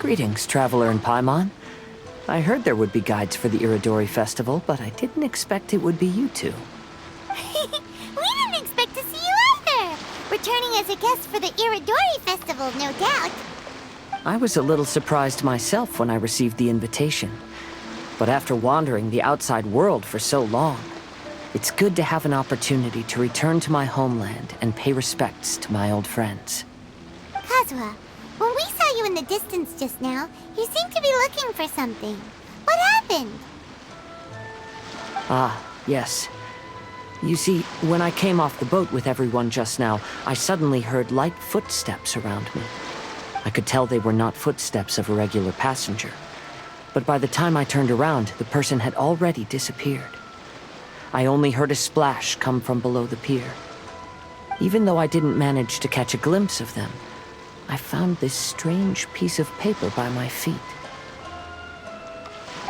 Greetings, traveler in Paimon. I heard there would be guides for the Irodori festival, but I didn't expect it would be you two. We didn't expect to see you either! Returning as a guest for the Irodori festival, no doubt. I was a little surprised myself when I received the invitation. But after wandering the outside world for so long, it's good to have an opportunity to return to my homeland and pay respects to my old friends. Kazuha, when we saw you in the distance just now, you seemed to be looking for something. What happened? Ah, yes. You see, when I came off the boat with everyone just now, I suddenly heard light footsteps around me. I could tell they were not footsteps of a regular passenger. But by the time I turned around, the person had already disappeared. I only heard a splash come from below the pier. Even though I didn't manage to catch a glimpse of them, I found this strange piece of paper by my feet.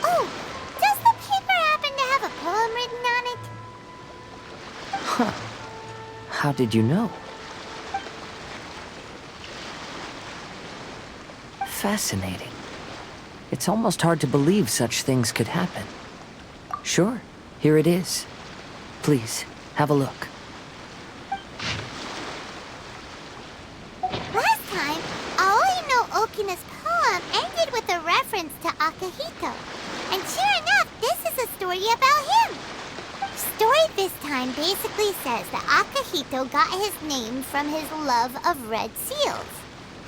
Oh, does the paper happen to have a poem written on it? Huh. How did you know? Fascinating. It's almost hard to believe such things could happen. Sure, here it is. Please, have a look. Last time, Aoi no Okina's poem ended with a reference to Akihito. And sure enough, this is a story about him. Story this time basically says that Akihito got his name from his love of red seals.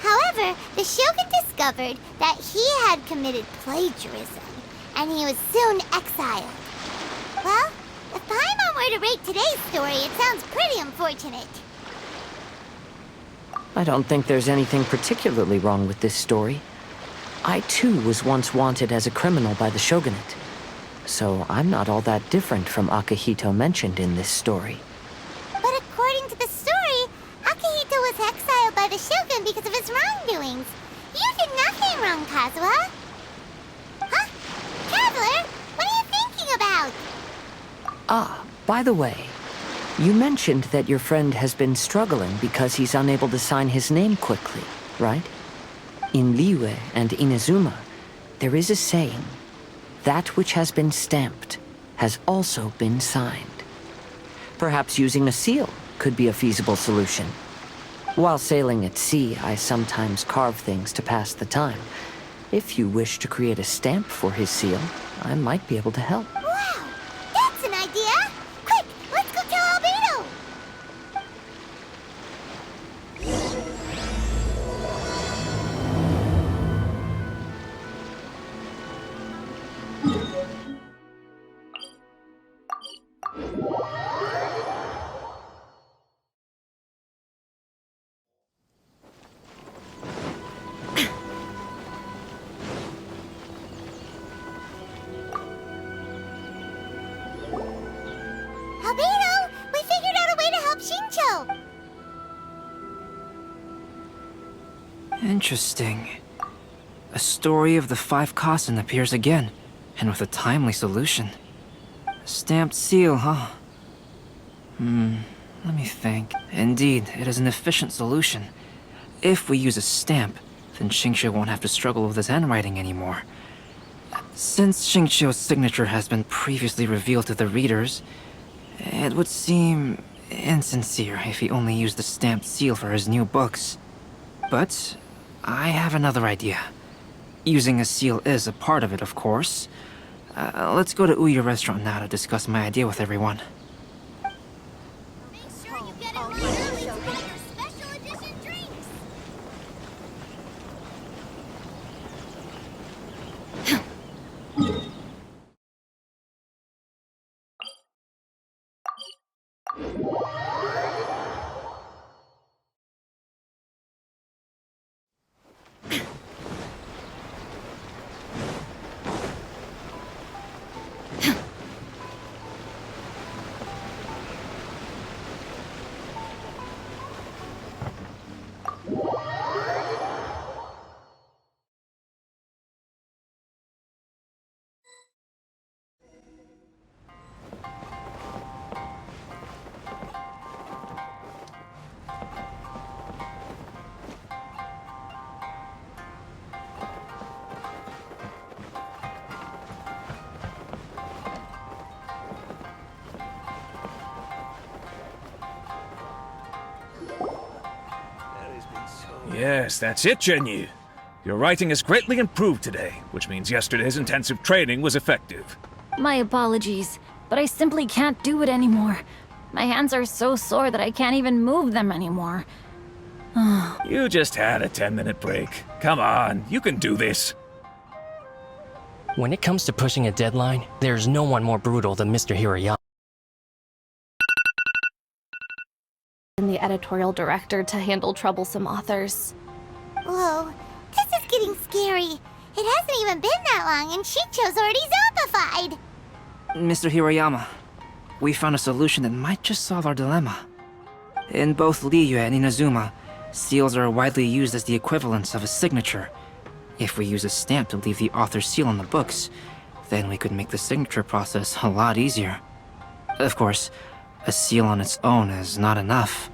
However, the Shogun discovered that he had committed plagiarism, and he was soon exiled. Well, if Paimon were to rate today's story, it sounds pretty unfortunate. I don't think there's anything particularly wrong with this story. I too was once wanted as a criminal by the shogunate. So I'm not all that different from Akihito mentioned in this story. But according to the story, Akihito was exiled by the Shogun because of his wrongdoings. You did nothing wrong, Kazuha. Huh? Traveler, what are you thinking about? Ah, by the way, you mentioned that your friend has been struggling because he's unable to sign his name quickly, right? In Liyue and Inazuma, there is a saying, that which has been stamped has also been signed. Perhaps using a seal could be a feasible solution. While sailing at sea, I sometimes carve things to pass the time. If you wish to create a stamp for his seal, I might be able to help. Wow, that's an idea! Quick, let's go tell Albedo! Albedo, we figured out a way to help Shincho! Interesting. A story of the 5 Kasen appears again, and with a timely solution. A stamped seal, huh? Let me think. Indeed, it is an efficient solution. If we use a stamp, then Xingqiu won't have to struggle with his handwriting anymore. Since Xingqiu's signature has been previously revealed to the readers, it would seem insincere if he only used the stamped seal for his new books. But I have another idea. Using a seal is a part of it, of course. Let's go to Ouya restaurant now to discuss my idea with everyone. Make sure you get it early to buy your special edition drinks! Yes, that's it, Genyu. Your writing has greatly improved today, which means yesterday's intensive training was effective. My apologies, but I simply can't do it anymore. My hands are so sore that I can't even move them anymore. You just had a 10-minute break. Come on, you can do this. When it comes to pushing a deadline, there's no one more brutal than Mr. Hirayama. And the editorial director to handle troublesome authors. Whoa, this is getting scary. It hasn't even been that long and Shicho's already zombified. Mr. Hirayama, we found a solution that might just solve our dilemma. In both Liyue and Inazuma, seals are widely used as the equivalents of a signature. If we use a stamp to leave the author's seal on the books, then we could make the signature process a lot easier. Of course, a seal on its own is not enough.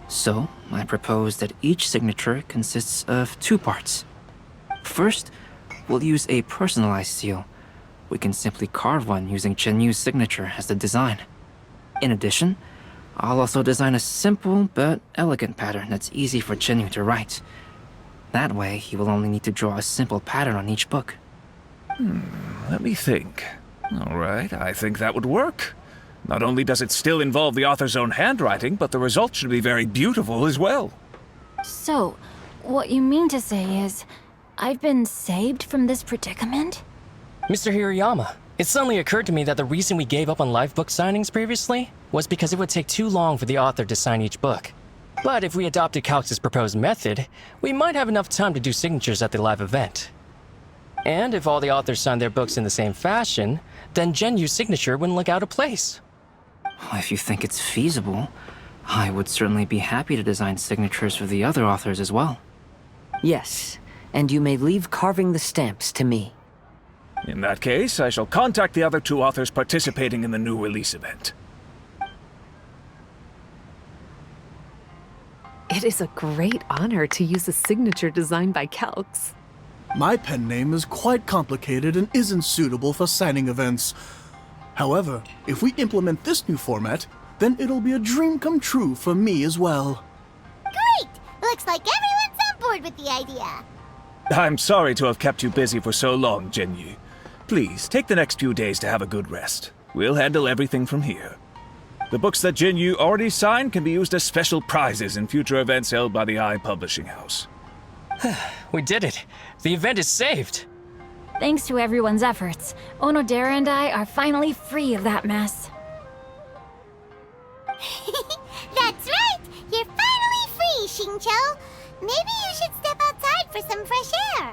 So, I propose that each signature consists of 2 parts. First, we'll use a personalized seal. We can simply carve one using Chenyu's signature as the design. In addition, I'll also design a simple but elegant pattern that's easy for Chenyu to write. That way, he will only need to draw a simple pattern on each book. Let me think. All right, I think that would work. Not only does it still involve the author's own handwriting, but the result should be very beautiful as well. So, what you mean to say is, I've been saved from this predicament? Mr. Hirayama, it suddenly occurred to me that the reason we gave up on live book signings previously was because it would take too long for the author to sign each book. But if we adopted Calx's proposed method, we might have enough time to do signatures at the live event. And if all the authors signed their books in the same fashion, then Genyu's signature wouldn't look out of place. If you think it's feasible, I would certainly be happy to design signatures for the other authors as well. Yes, and you may leave carving the stamps to me. In that case, I shall contact the other 2 authors participating in the new release event. It is a great honor to use a signature designed by Calx. My pen name is quite complicated and isn't suitable for signing events. However, if we implement this new format, then it'll be a dream come true for me as well. Great! Looks like everyone's on board with the idea. I'm sorry to have kept you busy for so long, Genyu. Please, take the next few days to have a good rest. We'll handle everything from here. The books that Genyu already signed can be used as special prizes in future events held by the Ai Publishing House. We did it! The event is saved! Thanks to everyone's efforts, Onodera and I are finally free of that mess. That's right! You're finally free, Xingqiu! Maybe you should step outside for some fresh air.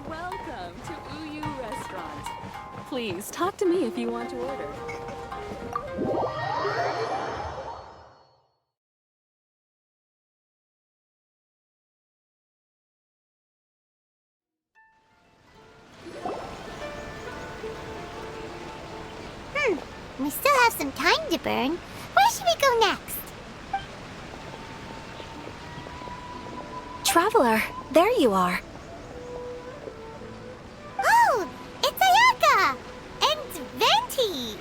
Welcome to Uyu Restaurant. Please talk to me if you want to order. We still have some time to burn. Where should we go next? Traveler, there you are. Oh, it's Ayaka! And Venti!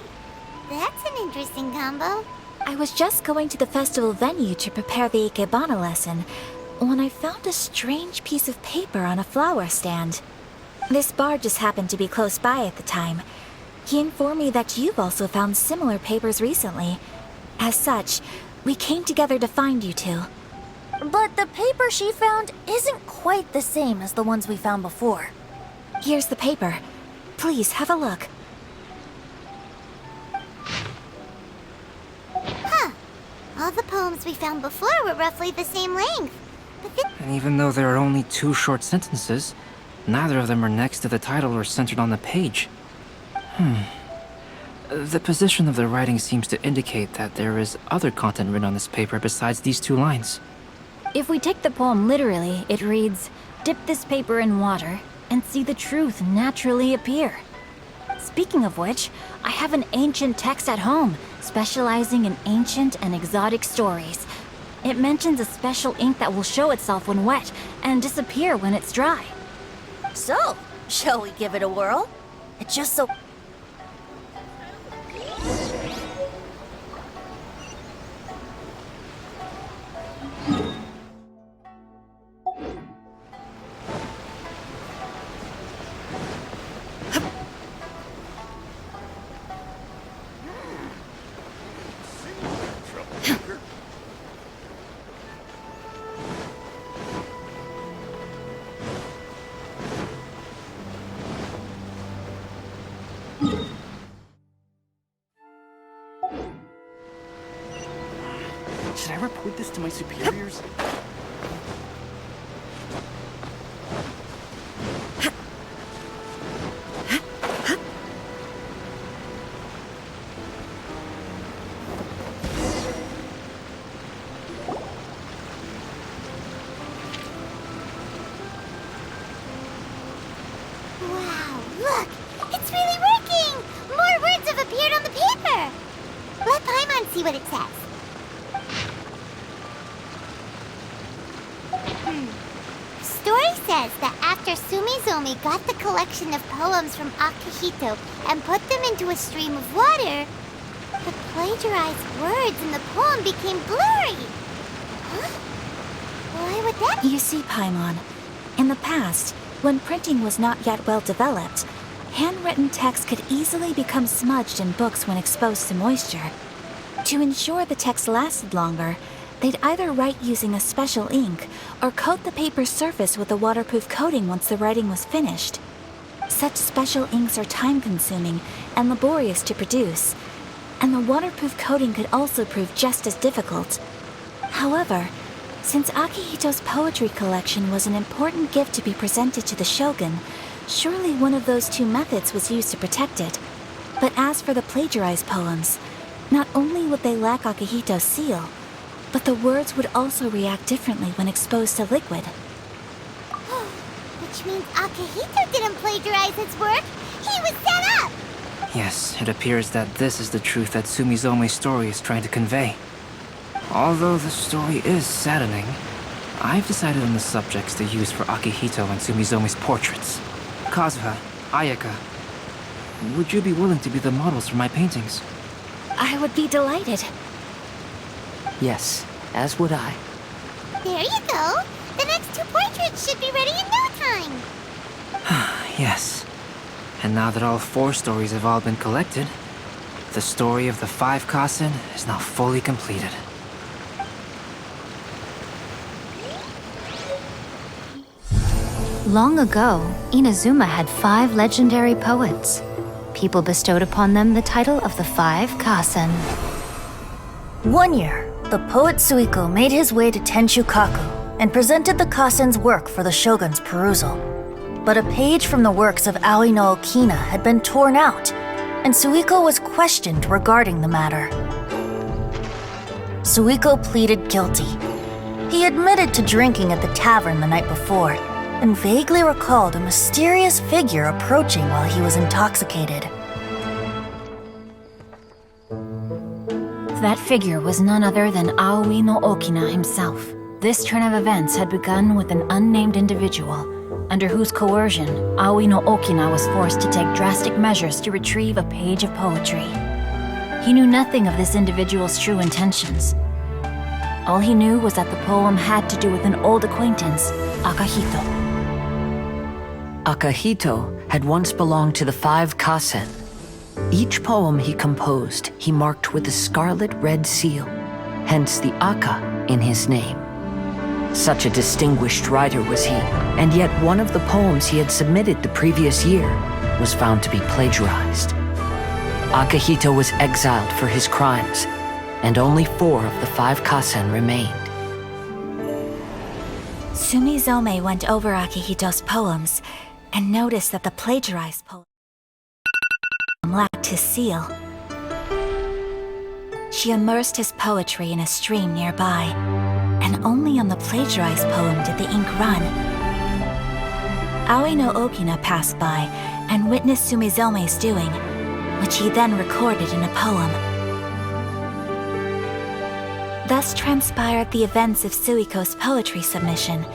That's an interesting combo. I was just going to the festival venue to prepare the Ikebana lesson when I found a strange piece of paper on a flower stand. This bard just happened to be close by at the time. He informed me that you've also found similar papers recently. As such, we came together to find you two. But the paper she found isn't quite the same as the ones we found before. Here's the paper. Please have a look. Huh. All the poems we found before were roughly the same length. But then And even though there are only 2 short sentences, neither of them are next to the title or centered on the page. The position of the writing seems to indicate that there is other content written on this paper besides these 2 lines. If we take the poem literally, it reads, "Dip this paper in water and see the truth naturally appear." Speaking of which, I have an ancient text at home, specializing in ancient and exotic stories. It mentions a special ink that will show itself when wet and disappear when it's dry. So, shall we give it a whirl? It just so... Should I report this to my superiors? Wow, look! It's really working! More words have appeared on the paper! Let Paimon see what it says. Story says that after Sumizomi got the collection of poems from Akihito and put them into a stream of water, the plagiarized words in the poem became blurry. Huh? Why would that be? You see, Paimon, in the past, when printing was not yet well developed, handwritten text could easily become smudged in books when exposed to moisture. To ensure the text lasted longer, they'd either write using a special ink or coat the paper's surface with a waterproof coating once the writing was finished. Such special inks are time-consuming and laborious to produce, and the waterproof coating could also prove just as difficult. However, since Akihito's poetry collection was an important gift to be presented to the shogun, surely one of those two methods was used to protect it. But as for the plagiarized poems, not only would they lack Akihito's seal, but the words would also react differently when exposed to liquid. Which means Akihito didn't plagiarize his work. He was set up! Yes, it appears that this is the truth that Sumizome's story is trying to convey. Although the story is saddening, I've decided on the subjects to use for Akihito and Sumizome's portraits. Kazuha, Ayaka, would you be willing to be the models for my paintings? I would be delighted. Yes, as would I. There you go! The next two portraits should be ready in no time! Yes. And now that all 4 stories have all been collected, the story of the 5 Kasen is now fully completed. Long ago, Inazuma had 5 legendary poets. People bestowed upon them the title of the 5 Kasen. One year, the poet Suikou made his way to Tenchukaku and presented the Kasen's work for the shogun's perusal. But a page from the works of Aoi no Okina had been torn out, and Suikou was questioned regarding the matter. Suikou pleaded guilty. He admitted to drinking at the tavern the night before, and vaguely recalled a mysterious figure approaching while he was intoxicated. That figure was none other than Aoi no Okina himself. This turn of events had begun with an unnamed individual, under whose coercion, Aoi no Okina was forced to take drastic measures to retrieve a page of poetry. He knew nothing of this individual's true intentions. All he knew was that the poem had to do with an old acquaintance, Akihito. Akihito had once belonged to the 5 Kasen. Each poem he composed, he marked with a scarlet red seal, hence the Aka in his name. Such a distinguished writer was he, and yet one of the poems he had submitted the previous year was found to be plagiarized. Akihito was exiled for his crimes, and only 4 of the 5 Kasen remained. Sumizome went over Akihito's poems and noticed that the plagiarized poem lacked his seal. She immersed his poetry in a stream nearby, and only on the plagiarized poem did the ink run. Aoi no Okina passed by and witnessed Sumizome's doing, which he then recorded in a poem. Thus transpired the events of Suikou's poetry submission,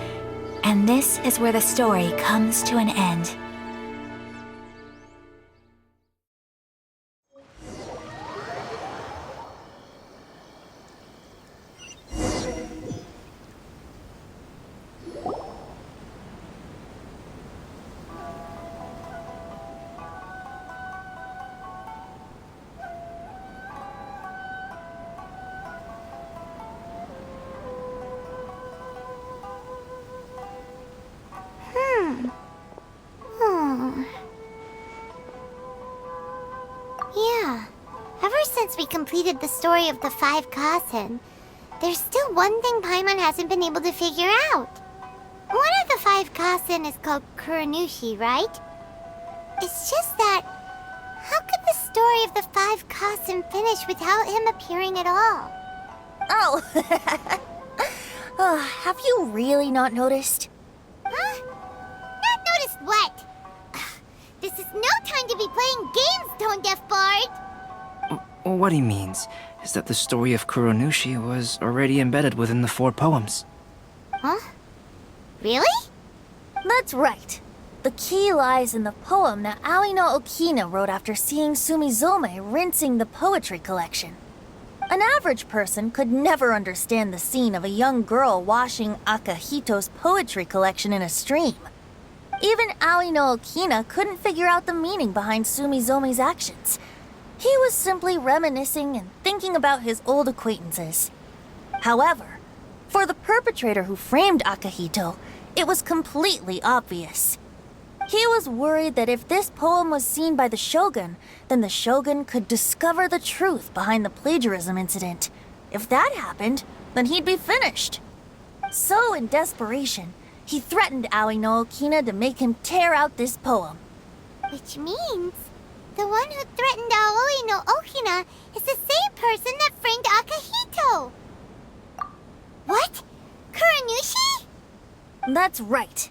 and this is where the story comes to an end. completed the story of the 5 Kasen, there's still one thing Paimon hasn't been able to figure out. One of the 5 Kasen is called Kuronushi, right? It's just that, how could the story of the 5 Kasen finish without him appearing at all? Oh, have you really not noticed? Huh? Not noticed what? This is no time to be playing games, Tone Deaf Bard! What he means is that the story of Kuronushi was already embedded within the 4 poems. Huh? Really? That's right. The key lies in the poem that Aoi no Okina wrote after seeing Sumizome rinsing the poetry collection. An average person could never understand the scene of a young girl washing Akahito's poetry collection in a stream. Even Aoi no Okina couldn't figure out the meaning behind Sumizome's actions. He was simply reminiscing and thinking about his old acquaintances. However, for the perpetrator who framed Akahito, it was completely obvious. He was worried that if this poem was seen by the Shogun, then the Shogun could discover the truth behind the plagiarism incident. If that happened, then he'd be finished. So, in desperation, he threatened Aoi no Okina to make him tear out this poem. Which means, the one who threatened Aoi no Okina is the same person that framed Akahito! What? Kuronushi? That's right.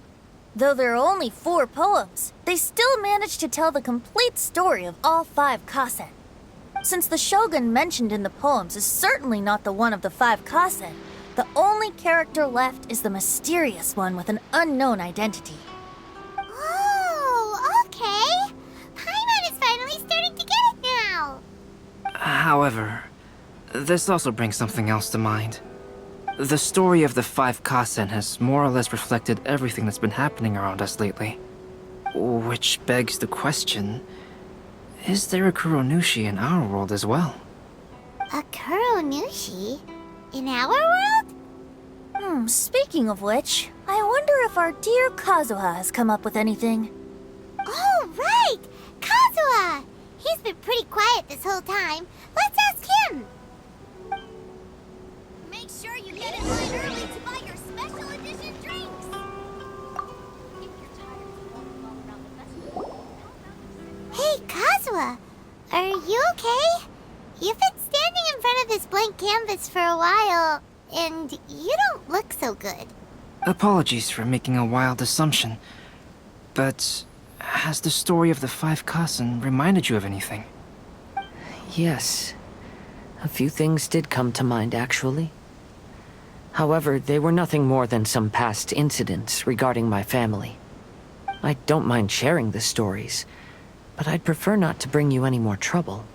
Though there are only 4 poems, they still managed to tell the complete story of all 5 Kasen. Since the Shogun mentioned in the poems is certainly not the one of the 5 Kasen, the only character left is the mysterious one with an unknown identity. Oh, okay. Paimon is finally starting to get it now. However, this also brings something else to mind. The story of the 5 Kasen has more or less reflected everything that's been happening around us lately. Which begs the question, is there a Kuronushi in our world as well? A Kuronushi? In our world? Speaking of which, I wonder if our dear Kazuha has come up with anything. Oh, right! Kazuha! He's been pretty quiet this whole time. Let's ask him! Make sure you get in line early to buy your special edition drinks! Hey, Kazuha! Are you okay? You've been standing in front of this blank canvas for a while, and you don't look so good. Apologies for making a wild assumption, but has the story of the 5 Kasen reminded you of anything? Yes. A few things did come to mind, actually. However, they were nothing more than some past incidents regarding my family. I don't mind sharing the stories, but I'd prefer not to bring you any more trouble.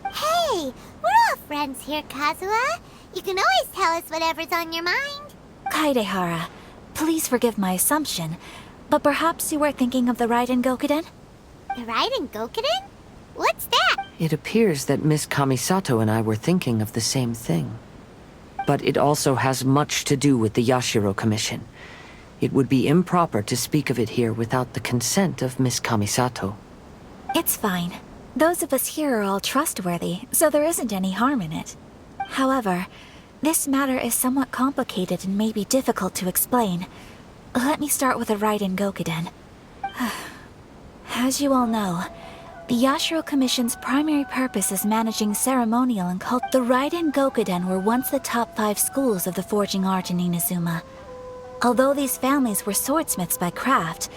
Hey, we're all friends here, Kazuha. You can always tell us whatever's on your mind. Kaidehara, please forgive my assumption, but perhaps you were thinking of the Raiden Gokuden? The Raiden Gokuden? What's that? It appears that Miss Kamisato and I were thinking of the same thing. But it also has much to do with the Yashiro Commission. It would be improper to speak of it here without the consent of Miss Kamisato. It's fine. Those of us here are all trustworthy, so there isn't any harm in it. However, this matter is somewhat complicated and may be difficult to explain. Let me start with the Raiden Gokuden. As you all know, the Yashiro Commission's primary purpose is managing ceremonial and cult. The Raiden Gokuden were once the top 5 schools of the forging art in Inazuma. Although these families were swordsmiths by craft,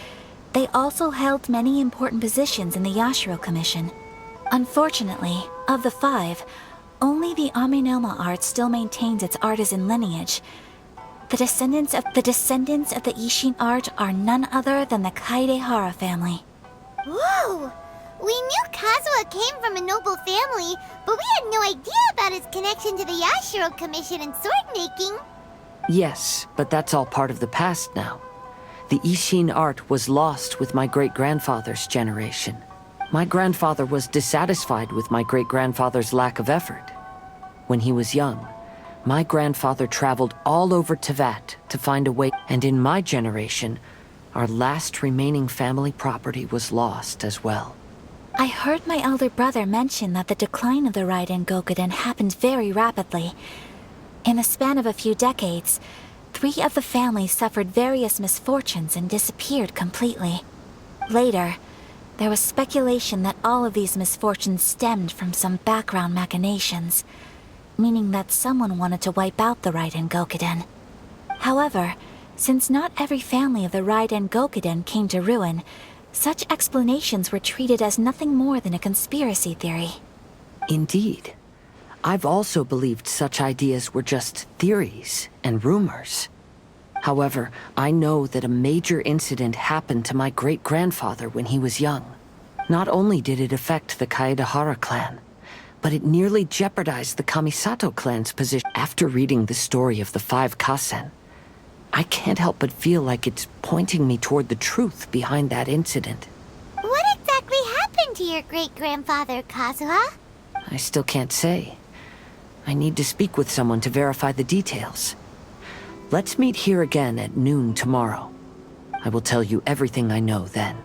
they also held many important positions in the Yashiro Commission. Unfortunately, of the 5, only the Amenoma art still maintains its artisan lineage. The descendants of the Ishin art are none other than the Kaidehara family. Whoa! We knew Kazuha came from a noble family, but we had no idea about his connection to the Yashiro Commission and sword making. Yes, but that's all part of the past now. The Ishin art was lost with my great-grandfather's generation. My grandfather was dissatisfied with my great-grandfather's lack of effort. When he was young, my grandfather traveled all over Tevat to find a way, and in my generation, our last remaining family property was lost as well. I heard my elder brother mention that the decline of the Raiden Gokuden happened very rapidly. In the span of a few decades, 3 of the families suffered various misfortunes and disappeared completely. Later, there was speculation that all of these misfortunes stemmed from some background machinations, meaning that someone wanted to wipe out the Raiden Gokuden. However, since not every family of the Raiden Gokuden came to ruin, such explanations were treated as nothing more than a conspiracy theory. Indeed. I've also believed such ideas were just theories and rumors. However, I know that a major incident happened to my great-grandfather when he was young. Not only did it affect the Kaedahara clan, but it nearly jeopardized the Kamisato clan's position. After reading the story of the 5 Kasen, I can't help but feel like it's pointing me toward the truth behind that incident. What exactly happened to your great-grandfather, Kazuha? I still can't say. I need to speak with someone to verify the details. Let's meet here again at noon tomorrow. I will tell you everything I know then.